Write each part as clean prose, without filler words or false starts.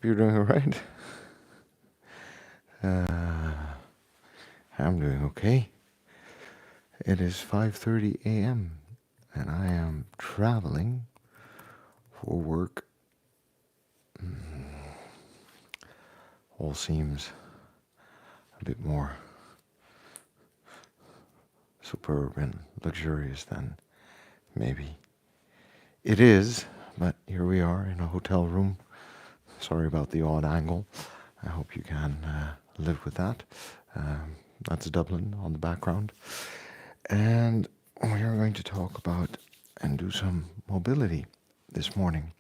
Hope you're doing all right. Uh, I'm doing okay. It is 5:30 a.m. and I am traveling for work. All seems a bit more superb and luxurious than maybe it is, but here we are in a hotel room. Sorry about the odd angle. I hope you can live with that. That's Dublin on the background. And we are going to talk about and do some mobility this morning.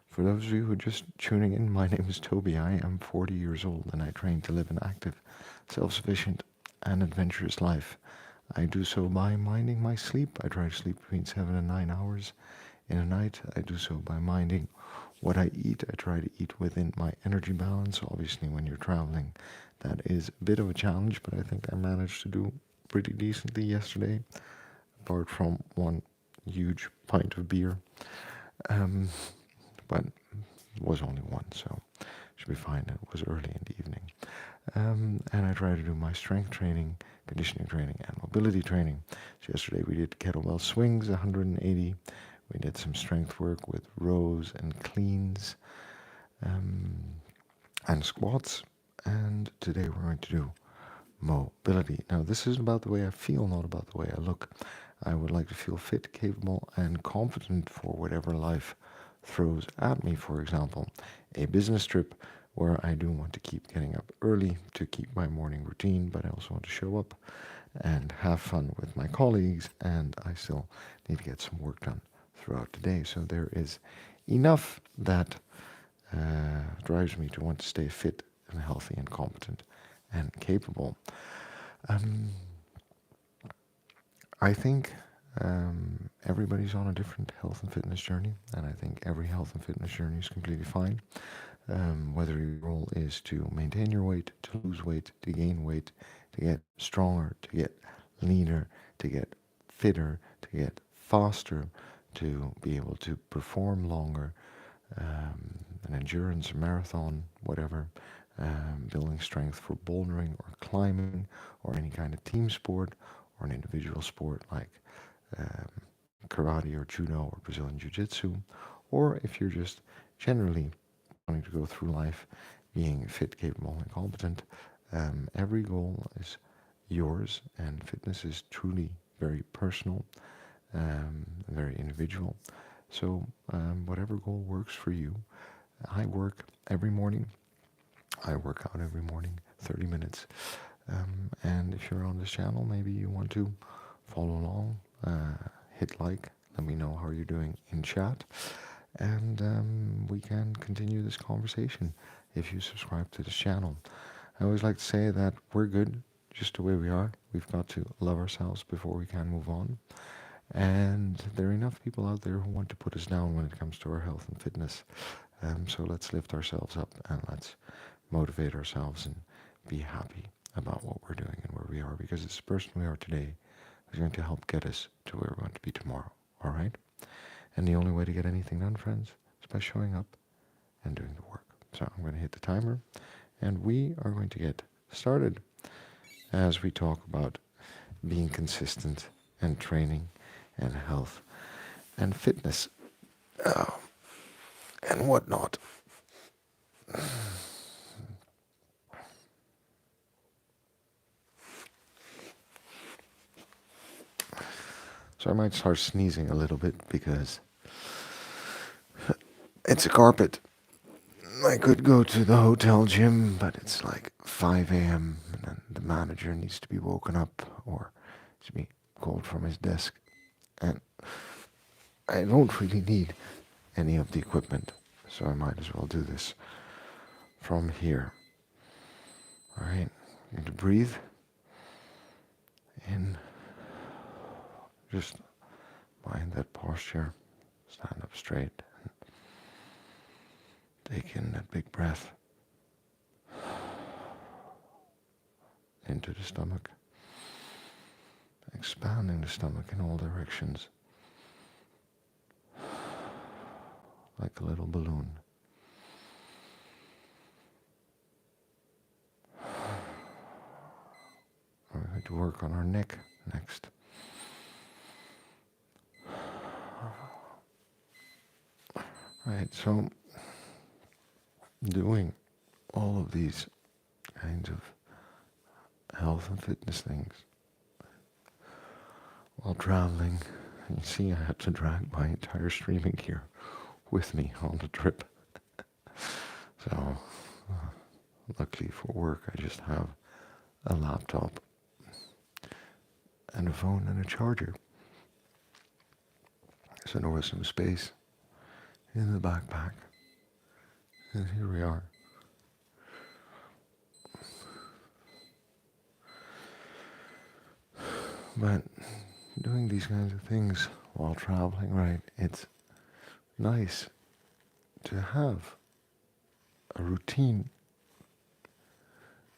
For those of you who are just tuning in, my name is Toby. I am 40 years old and I train to live an active, self-sufficient and adventurous life. I do so by minding my sleep. I try to sleep between 7 and 9 hours in a night. I do so by minding what I eat. I try to eat within my energy balance. Obviously, when you're traveling, that is a bit of a challenge, but I think I managed to do pretty decently yesterday, apart from one huge pint of beer. Um, but it was only one, so should be fine. It was early in the evening. And I try to do my strength training, conditioning training, and mobility training. So yesterday we did kettlebell swings, 180. We did some strength work with rows and cleans, um, and squats. And today we're going to do mobility. Now, this is about the way I feel, not about the way I look. I would like to feel fit, capable, and confident for whatever life throws at me. For example, a business trip where I do want to keep getting up early to keep my morning routine, but I also want to show up and have fun with my colleagues, and I still need to get some work done throughout the day. So there is enough that drives me to want to stay fit and healthy and competent and capable. Um, I think everybody's on a different health and fitness journey, and I think every health and fitness journey is completely fine. Whether your goal is to maintain your weight, to lose weight, to gain weight, to get stronger, to get leaner, to get fitter, to get faster, to be able to perform longer, an endurance marathon, whatever, building strength for bouldering or climbing or any kind of team sport or an individual sport like um, karate or judo or Brazilian jiu-jitsu, or if you're just generally wanting to go through life being fit, capable, and competent, every goal is yours, and fitness is truly very personal, very individual. So, whatever goal works for you, I work every morning. I work out every morning, 30 minutes. And if you're on this channel, maybe you want to follow along, hit like, let me know how you're doing in chat, and we can continue this conversation if you subscribe to this channel. I always like to say that we're good just the way we are. We've got to love ourselves before we can move on. And there are enough people out there who want to put us down when it comes to our health and fitness. So let's lift ourselves up and let's motivate ourselves and be happy about what we're doing and where we are, because it's the person we are today who's going to help get us to where we're going to be tomorrow. All right? And the only way to get anything done, friends, is by showing up and doing the work. So I'm going to hit the timer and we are going to get started as we talk about being consistent and training and health and fitness uh, and whatnot. So I might start sneezing a little bit because it's a carpet. I could go to the hotel gym, but it's like 5 a.m. and then the manager needs to be woken up or to be called from his desk. And I don't really need any of the equipment, so I might as well do this from here. All right, I'm going to breathe in, just mind that posture, stand up straight, and take in that big breath into the stomach, expanding the stomach in all directions like a little balloon. like to work on our neck next. Right, so doing all of these kinds of health and fitness things while traveling, you see I had to drag my entire streaming gear with me on the trip. So luckily for work I just have a laptop and a phone and a charger. So there was some space in the backpack. And here we are. But doing these kinds of things while traveling, right, it's nice to have a routine,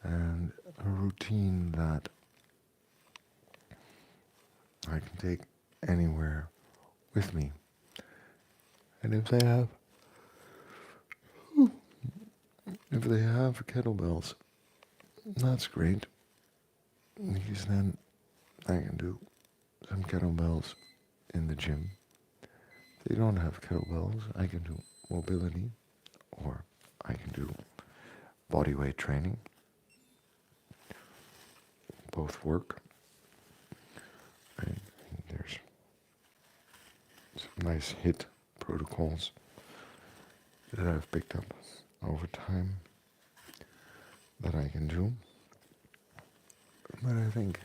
and a routine that I can take anywhere with me. And if they have kettlebells, that's great, because then I can do some kettlebells in the gym. If they don't have kettlebells, I can do mobility, or I can do body weight training. Both work. And there's some nice HIIT protocols that I've picked up over time that I can do. But I think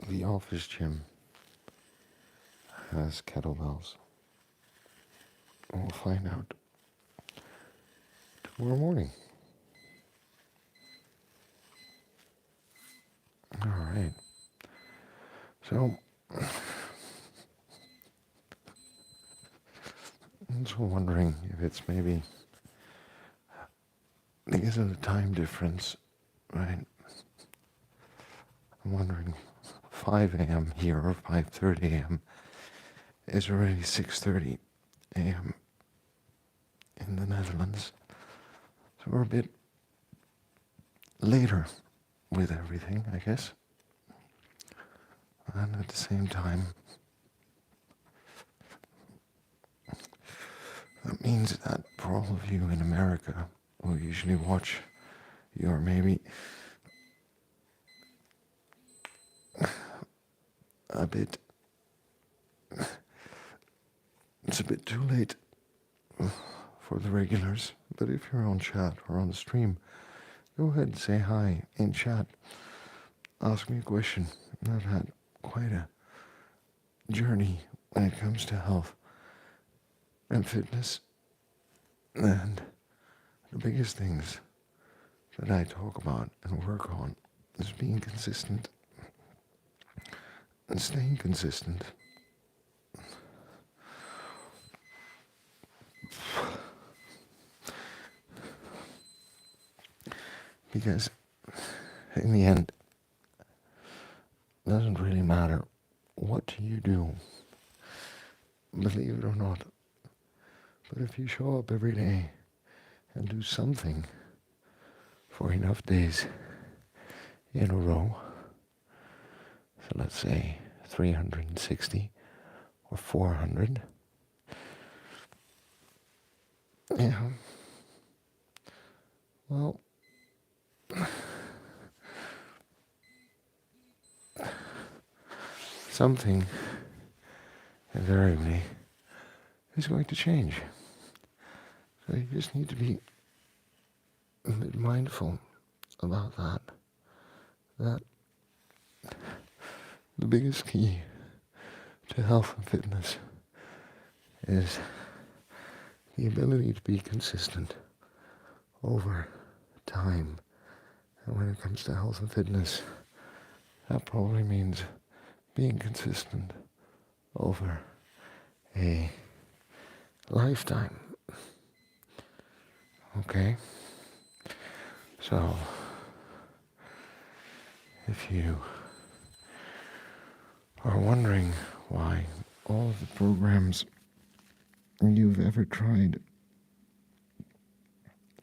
the office gym has kettlebells. We'll find out tomorrow morning. All right. So, I'm just wondering if it's maybe because of the time difference, right? I'm wondering, 5 a.m. here or 5:30 a.m. is already 6:30 a.m. in the Netherlands. So we're a bit later with everything, I guess. And at the same time, that means that for all of you in America who usually watch, you're maybe a bit, it's a bit too late for the regulars. But if you're on chat or on the stream, go ahead and say hi in chat. Ask me a question. I've had quite a journey when it comes to health and fitness. And the biggest things that I talk about and work on is being consistent and staying consistent. Because in the end, it doesn't really matter what you do, believe it or not. But if you show up every day and do something for enough days in a row, so let's say 360 or 400, yeah, well, something invariably is going to change. So you just need to be a bit mindful about that. That the biggest key to health and fitness is the ability to be consistent over time. And when it comes to health and fitness, that probably means being consistent over a lifetime. Okay? So, if you are wondering why all of the programs you've ever tried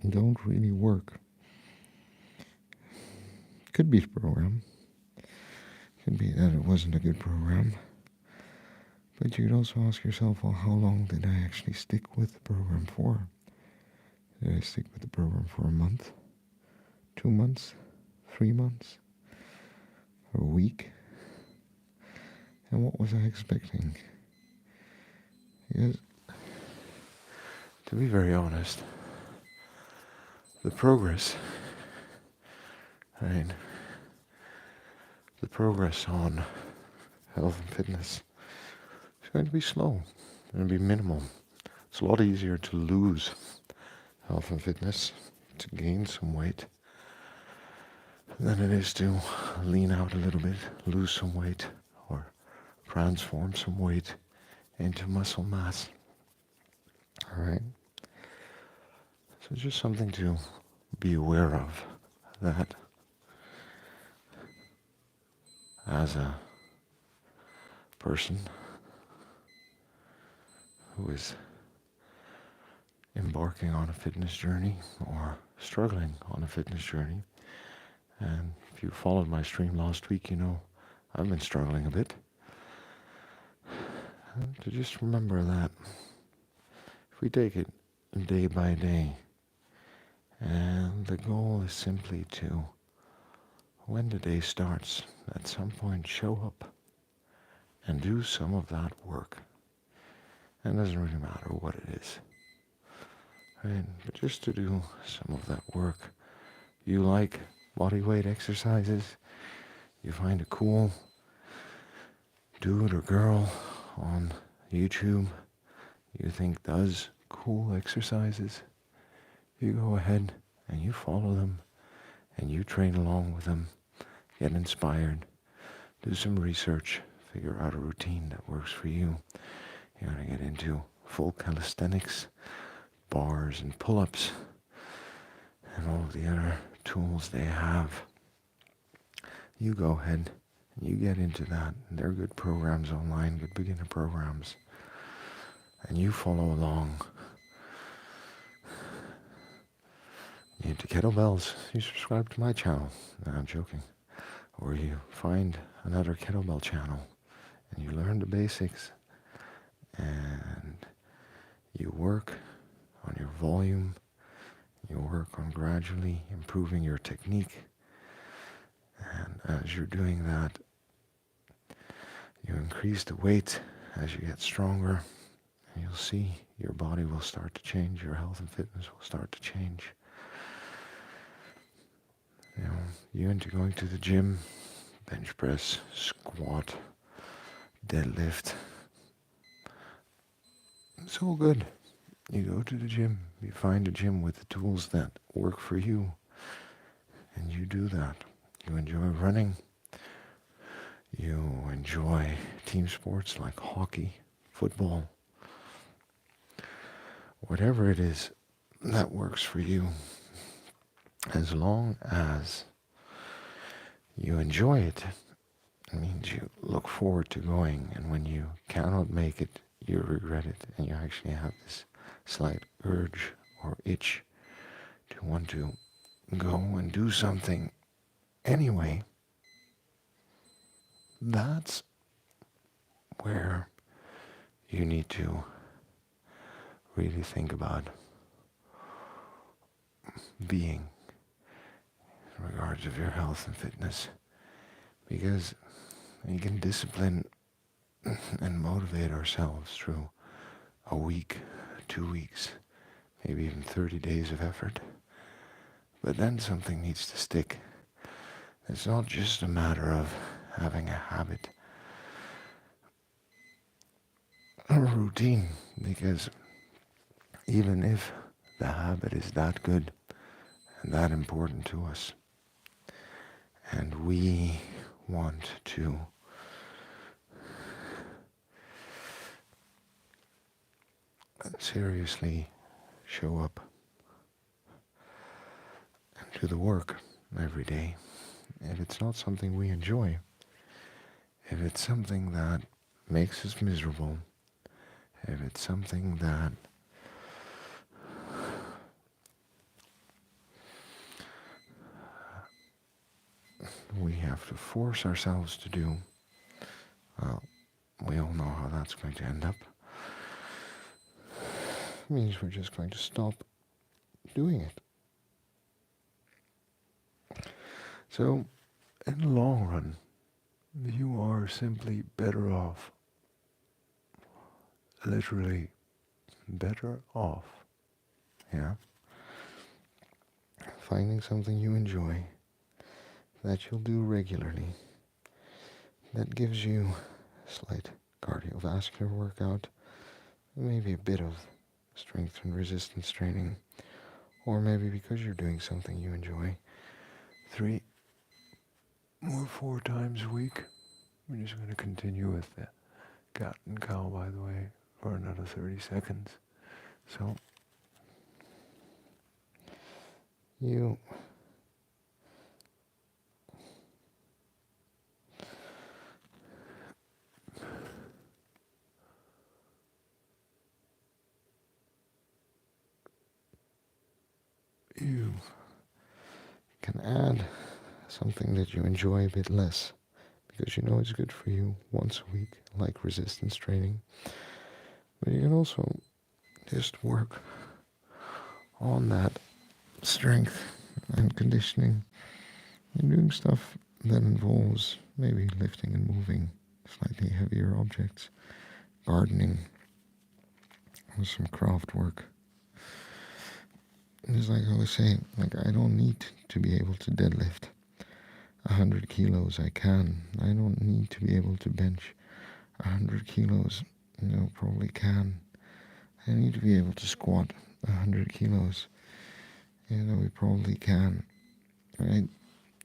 don't really work, Could be the program. Could be that it wasn't a good program. But you could also ask yourself, well, how long did I actually stick with the program for? Did I stick with the program for a month? 2 months? 3 months? A week? And what was I expecting? Because, to be very honest, the progress, right? The progress on health and fitness is going to be slow. It's going to be minimal. It's a lot easier to lose health and fitness, to gain some weight, than it is to lean out a little bit, lose some weight, or transform some weight into muscle mass. All right? So just something to be aware of, that as a person who is embarking on a fitness journey or struggling on a fitness journey, and if you followed my stream last week, you know I've been struggling a bit, to just remember that if we take it day by day, and the goal is simply to, when the day starts, at some point show up and do some of that work. And it doesn't really matter what it is, right? But just to do some of that work. You like body weight exercises, you find a cool dude or girl on YouTube you think does cool exercises, you go ahead and you follow them and you train along with them, get inspired, do some research, figure out a routine that works for you. You want to get into full calisthenics, bars and pull-ups, and all of the other tools they have. You go ahead and you get into that. There are good programs online, good beginner programs, and you follow along. You into kettlebells, you subscribe to my channel. No, I'm joking. Or you find another kettlebell channel and you learn the basics and you work on your volume, you work on gradually improving your technique, and as you're doing that, you increase the weight as you get stronger, and you'll see your body will start to change, your health and fitness will start to change. You know, you into going to the gym, bench press, squat, deadlift, it's all good. You go to the gym, you find a gym with the tools that work for you, and you do that. You enjoy running, you enjoy team sports like hockey, football, whatever it is that works for you, as long as you enjoy it. It means you look forward to going, and when you cannot make it, you regret it, and you actually have this slight urge or itch to want to go and do something anyway. That's where you need to really think about being in regards of your health and fitness, because you can discipline and motivate ourselves through a week, 2 weeks, maybe even 30 days of effort. But then something needs to stick. It's not just a matter of having a habit or a routine, because even if the habit is that good and that important to us, and we want to seriously show up and do the work every day, if it's not something we enjoy, if it's something that makes us miserable, if it's something that we have to force ourselves to do, well, we all know how that's going to end up. It means we're just going to stop doing it. So, in the long run, you are simply better off. Literally better off. Yeah? Finding something you enjoy that you'll do regularly that gives you a slight cardiovascular workout, maybe a bit of strength and resistance training, or maybe because you're doing something you enjoy, 3 or 4 times a week. We're just going to continue with the cat and cow, by the way, for another 30 seconds. So, you can add something that you enjoy a bit less because you know it's good for you once a week, like resistance training. But you can also just work on that strength and conditioning and doing stuff that involves maybe lifting and moving slightly heavier objects, gardening, or some craft work. It's like I was saying, like I don't need to be able to deadlift 100 kilos. I can. I don't need to be able to bench 100 kilos. Probably can. I need to be able to squat 100 kilos. We probably can. Right?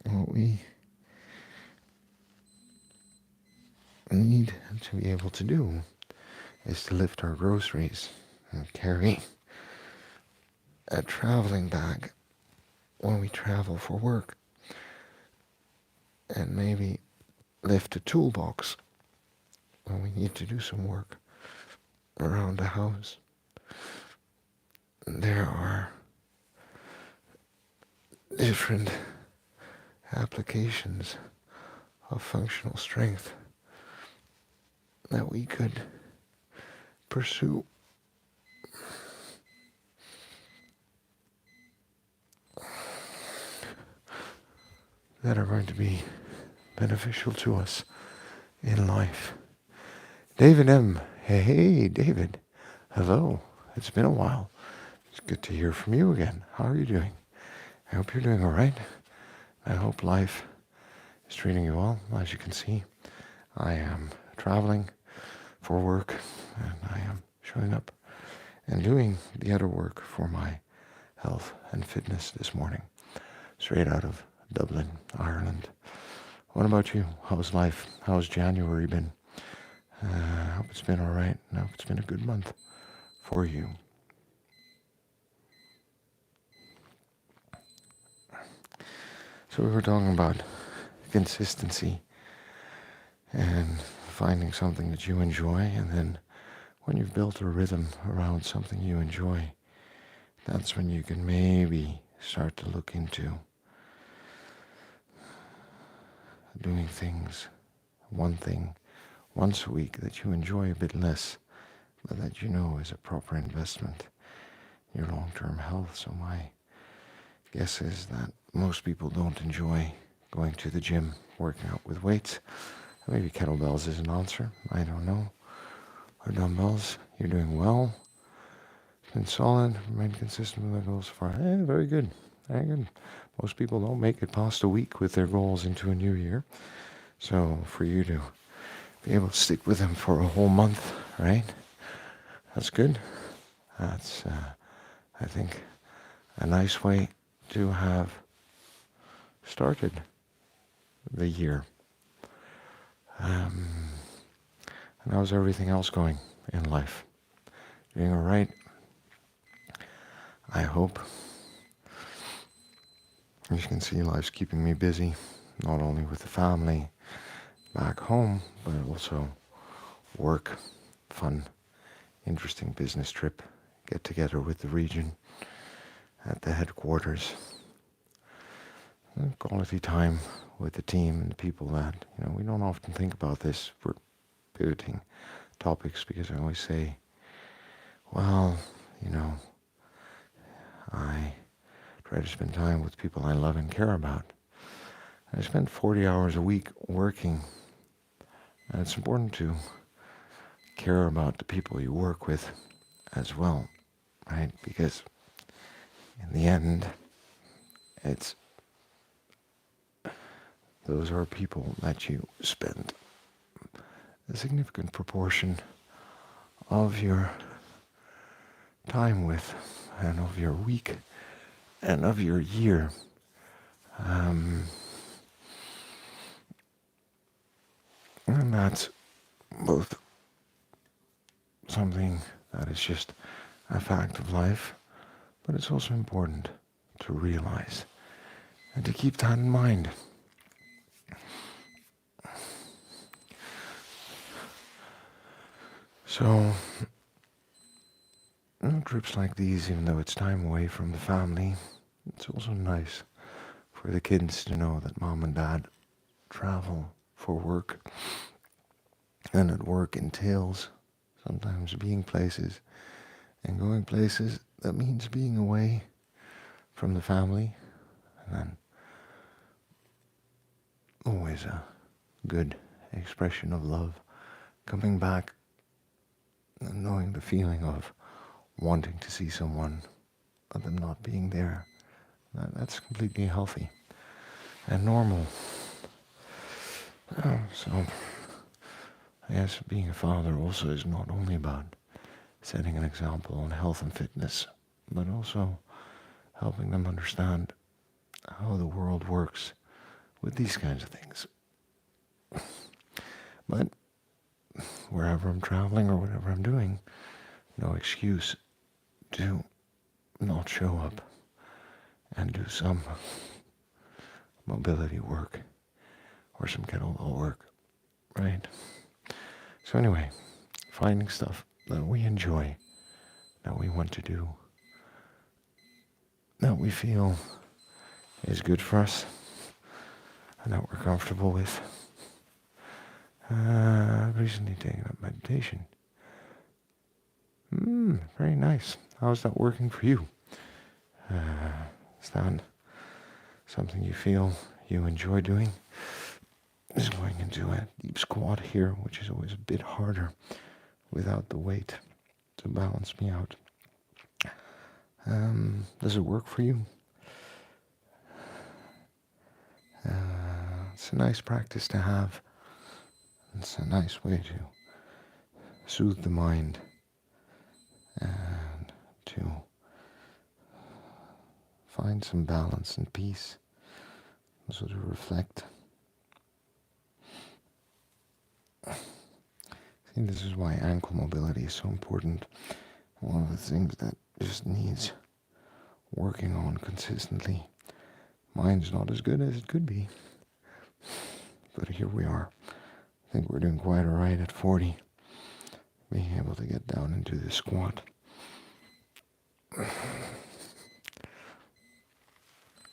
What we need to be able to do is to lift our groceries and carry a traveling bag when we travel for work, and maybe lift a toolbox when we need to do some work around the house. There are different applications of functional strength that we could pursue. That are going to be beneficial to us in life. David M. Hey, David. Hello. It's been a while. It's good to hear from you again. How are you doing? I hope you're doing all right. I hope life is treating you well. As you can see, I am traveling for work, and I am showing up and doing the other work for my health and fitness this morning, straight out of Dublin, Ireland. What about you? How's life? How's January been? I hope it's been all right. I hope it's been a good month for you. So we were talking about consistency and finding something that you enjoy, and then when you've built a rhythm around something you enjoy, that's when you can maybe start to look into doing one thing once a week that you enjoy a bit less, but that you know is a proper investment in your long-term health. So my guess is that most people don't enjoy going to the gym, working out with weights. Maybe kettlebells is an answer. I don't know. Or dumbbells. You're doing well. It's been solid. Remain consistent with the goals so far. Very good. Very good. Most people don't make it past a week with their goals into a new year. So for you to be able to stick with them for a whole month, right? That's good. That's, I think, a nice way to have started the year. And how's everything else going in life? Doing all right? I hope. As you can see, life's keeping me busy, not only with the family back home, but also work, fun, interesting business trip, get together with the region at the headquarters. quality time with the team and the people that, we don't often think about this. We're pivoting topics because I always say, well, I try to spend time with people I love and care about. I spend 40 hours a week working, and it's important to care about the people you work with as well, right? Because in the end, it's those are people that you spend a significant proportion of your time with, and of your week, and of your year. And that's both something that is just a fact of life, but it's also important to realize and to keep that in mind. So, trips like these, even though it's time away from the family, it's also nice for the kids to know that mom and dad travel for work. And at work entails sometimes being places and going places that means being away from the family. And then always a good expression of love coming back and knowing the feeling of wanting to see someone but them not being there. That's completely healthy and normal. So I guess being a father also is not only about setting an example on health and fitness, but also helping them understand how the world works with these kinds of things. But wherever I'm traveling or whatever I'm doing, no excuse to not show up and do some mobility work or some kettlebell work, right? So anyway, finding stuff that we enjoy, that we want to do, that we feel is good for us, and that we're comfortable with. I've recently taken up meditation. Very nice. How's that working for you? Is that something you feel you enjoy doing? Just going into a deep squat here, which is always a bit harder without the weight to balance me out. Does it work for you? It's a nice practice to have. It's a nice way to soothe the mind and to find some balance and peace, also to reflect. I think this is why ankle mobility is so important. One of the things that just needs working on consistently. Mine's not as good as it could be, but here we are. I think we're doing quite alright at 40, being able to get down into the squat.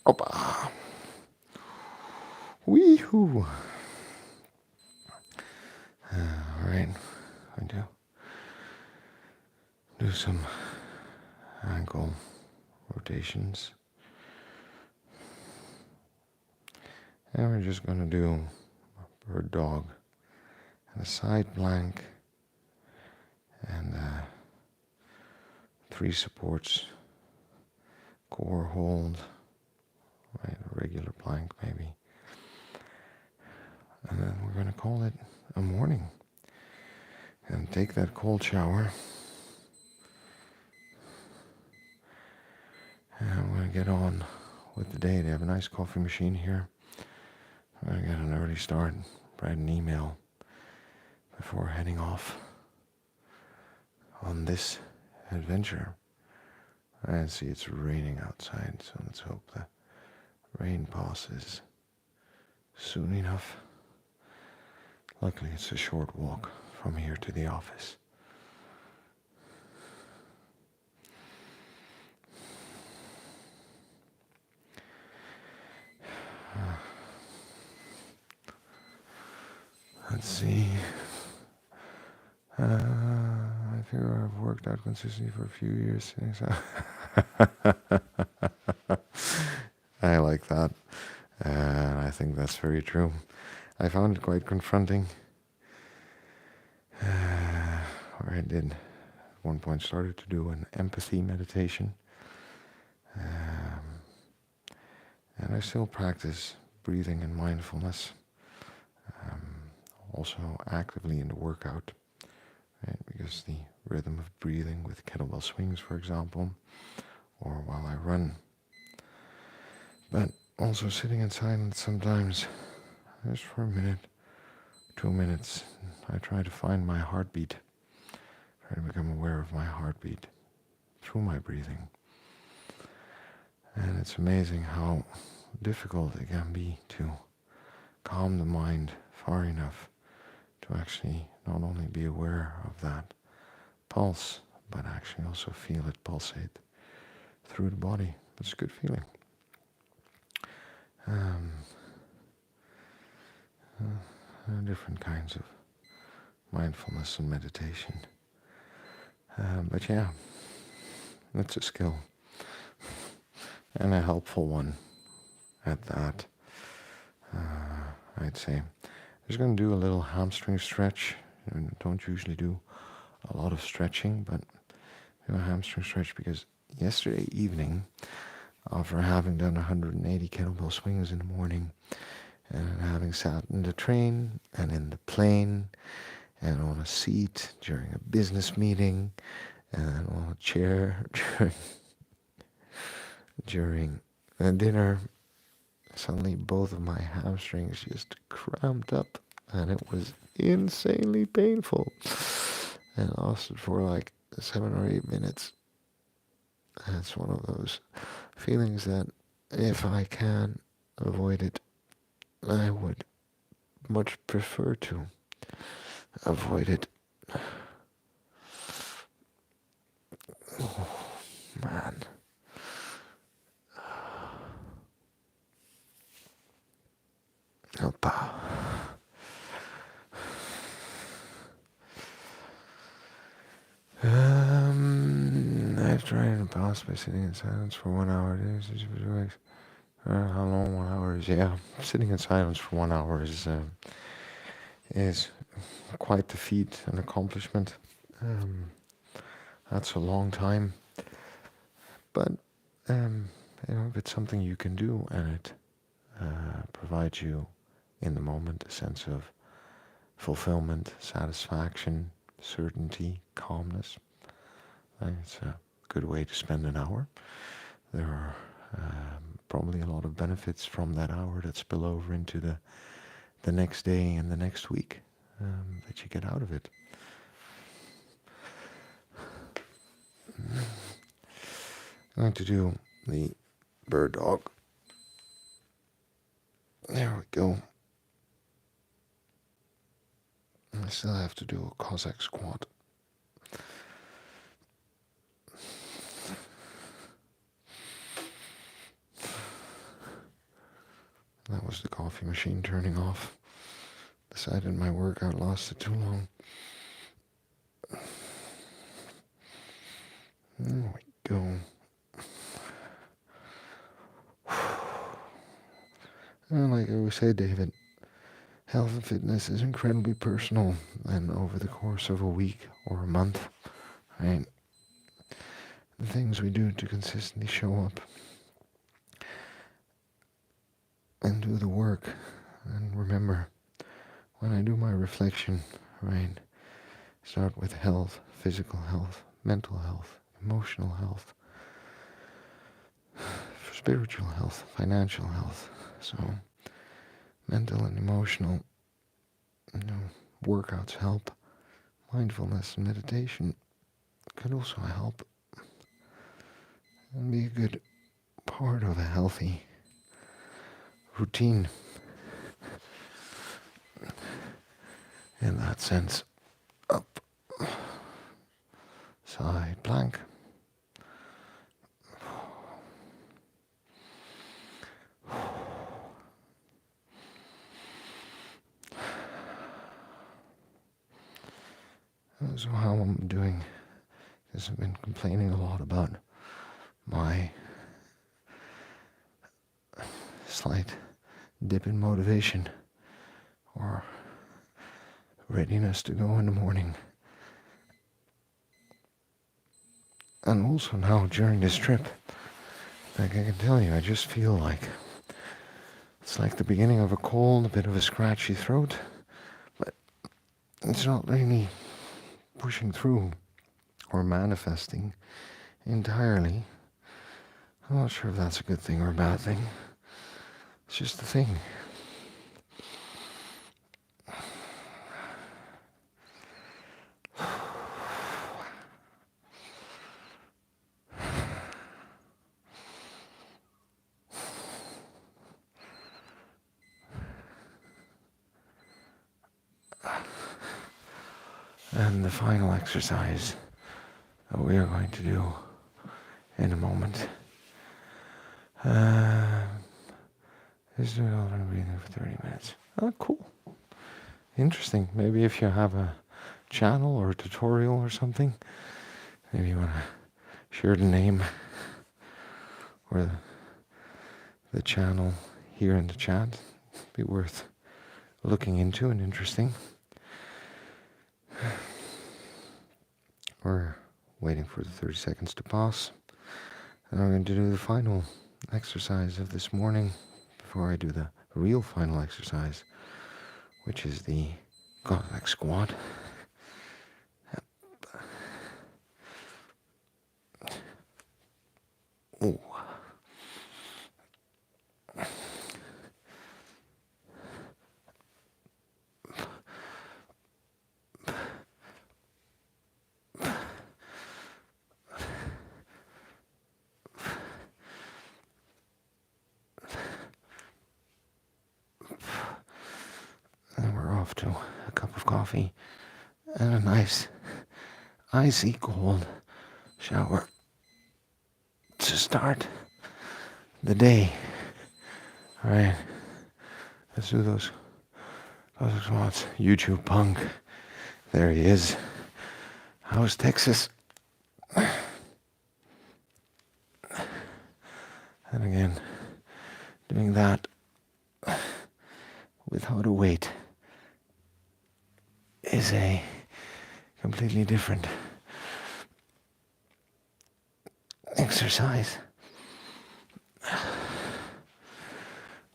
Opa! Wee-hoo! Alright, going to do some ankle rotations. And we're just going to do a bird dog and a side plank and 3 supports, core hold, right, a regular plank maybe. And then we're going to call it a morning and take that cold shower. And I'm going to get on with the day. They have a nice coffee machine here. I'm going to get an early start, write an email before heading off on this adventure. I see it's raining outside, so let's hope the rain passes soon enough. Luckily, it's a short walk from here to the office. Let's see. I think I've worked out consistently for a few years. I like that. I think that's very true. I found it quite confronting. Or I did at one point started to do an empathy meditation. And I still practice breathing and mindfulness. Also actively in the workout, right? Because the rhythm of breathing with kettlebell swings, for example, or while I run. But also sitting in silence sometimes, just for a minute, 2 minutes, I try to find my heartbeat, try to become aware of my heartbeat through my breathing. And it's amazing how difficult it can be to calm the mind far enough to actually not only be aware of that pulse, but actually also feel it pulsate through the body. It's a good feeling. Different kinds of mindfulness and meditation. But yeah, it's a skill. And a helpful one at that. I'd say. I'm just going to do a little hamstring stretch. I don't usually do a lot of stretching, but do a hamstring stretch because yesterday evening, after having done 180 kettlebell swings in the morning, and having sat in the train and in the plane and on a seat during a business meeting and on a chair during a dinner, suddenly both of my hamstrings just cramped up and it was insanely painful and lasted for like 7 or 8 minutes. And it's one of those feelings that if I can avoid it, I would much prefer to avoid it. Oh, man. Opa. I've tried in the past by sitting in silence for 1 hour. How long 1 hour is? Yeah, sitting in silence for 1 hour is quite the feat, an accomplishment. That's a long time, but if it's something you can do and it provides you in the moment a sense of fulfillment, satisfaction, certainty, calmness, it's a good way to spend an hour. There are probably a lot of benefits from that hour that spill over into the next day and the next week that you get out of it. I'm going to do the bird dog. There we go. I still have to do a Cossack squat. That was the coffee machine turning off. Decided my workout lasted too long. There we go. And like I always say, David, health and fitness is incredibly personal, and over the course of a week or a month, right? The things we do to consistently show up and do the work. And remember, when I do my reflection, right, start with health, physical health, mental health, emotional health, spiritual health, financial health. So mental and emotional, workouts help. Mindfulness and meditation can also help and be a good part of a healthy routine. In that sense, up, side plank, So how I'm doing, because I've been complaining a lot about my slight dip in motivation or readiness to go in the morning. And also now during this trip, like I can tell you, I just feel like it's like the beginning of a cold, a bit of a scratchy throat, but it's not really pushing through or manifesting entirely. I'm not sure if that's a good thing or a bad thing. It's just a thing. And the final exercise that we are going to do in a moment is doing alternate breathing for 30 minutes. Oh, cool. Interesting. Maybe if you have a channel or a tutorial or something, maybe you want to share the name or the channel here in the chat. Be worth looking into and interesting. We're waiting for the 30 seconds to pass. And I'm going to do the final exercise of this morning before I do the real final exercise, which is the Cossack squat. Ooh. And we're off to a cup of coffee and a nice icy cold shower to start the day. All right, let's do those squats. YouTube punk, there he is. How's Texas? And again, doing that without a weight is a completely different exercise.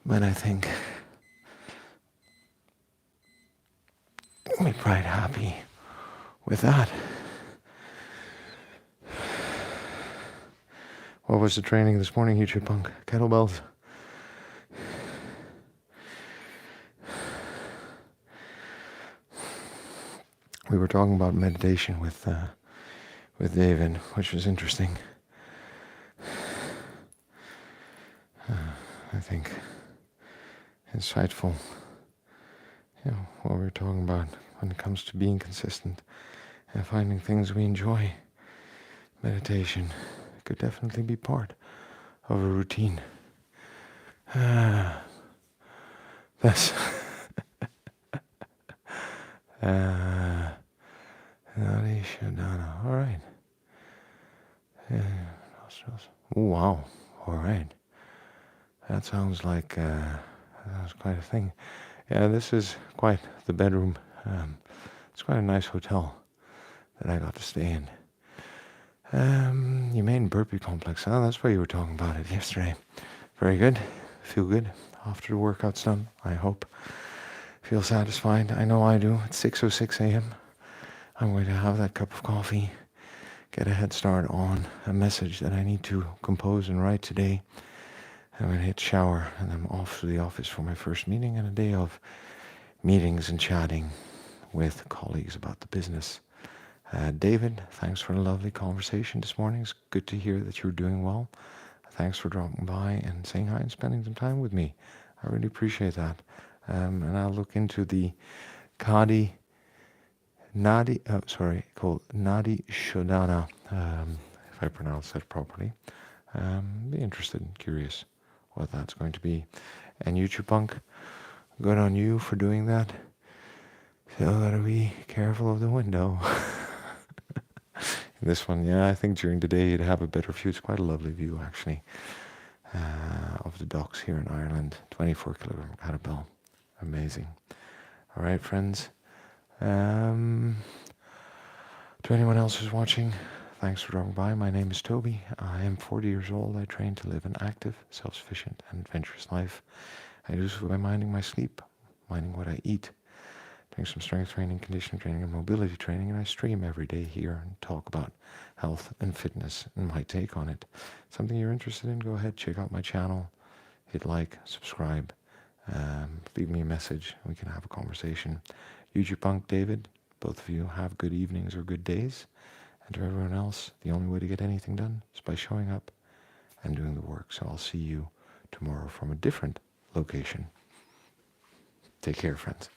But I think we're quite happy with that. What was the training this morning, YouTube punk? Kettlebells? We were talking about meditation with David, which was interesting. I think insightful. You know, what we were talking about when it comes to being consistent and finding things we enjoy. Meditation could definitely be part of a routine. That's Nadi Shodhana. All right. Oh, wow. All right. That sounds like that was quite a thing. Yeah, this is quite the bedroom. It's quite a nice hotel that I got to stay in. You made burpee complex. Oh, that's why you were talking about it yesterday. Very good. Feel good after the workout's done, I hope. Feel satisfied. I know I do. It's 6:06 a.m. I'm going to have that cup of coffee, get a head start on a message that I need to compose and write today. I'm going to hit shower and I'm off to the office for my first meeting and a day of meetings and chatting with colleagues about the business. David, thanks for a lovely conversation this morning. It's good to hear that you're doing well. Thanks for dropping by and saying hi and spending some time with me. I really appreciate that. And I'll look into the called Nadi Shodhana, if I pronounce that properly. Be interested and curious what that's going to be. And YouTube punk, good on you for doing that. Still gotta be careful of the window. This one, yeah, I think during the day you'd have a better view. It's quite a lovely view, actually, of the docks here in Ireland. 24 kilometer Catabel. Amazing. All right, friends. To anyone else who's watching, thanks for dropping by. My name is Toby. I am 40 years old. I train to live an active, self-sufficient, and adventurous life. I do this by minding my sleep, minding what I eat, doing some strength training, conditioning training, and mobility training, and I stream every day here and talk about health and fitness and my take on it. Something you're interested in, go ahead, check out my channel, hit like, subscribe, leave me a message, we can have a conversation. YouTube Punk David, both of you have good evenings or good days. And to everyone else, the only way to get anything done is by showing up and doing the work. So I'll see you tomorrow from a different location. Take care, friends.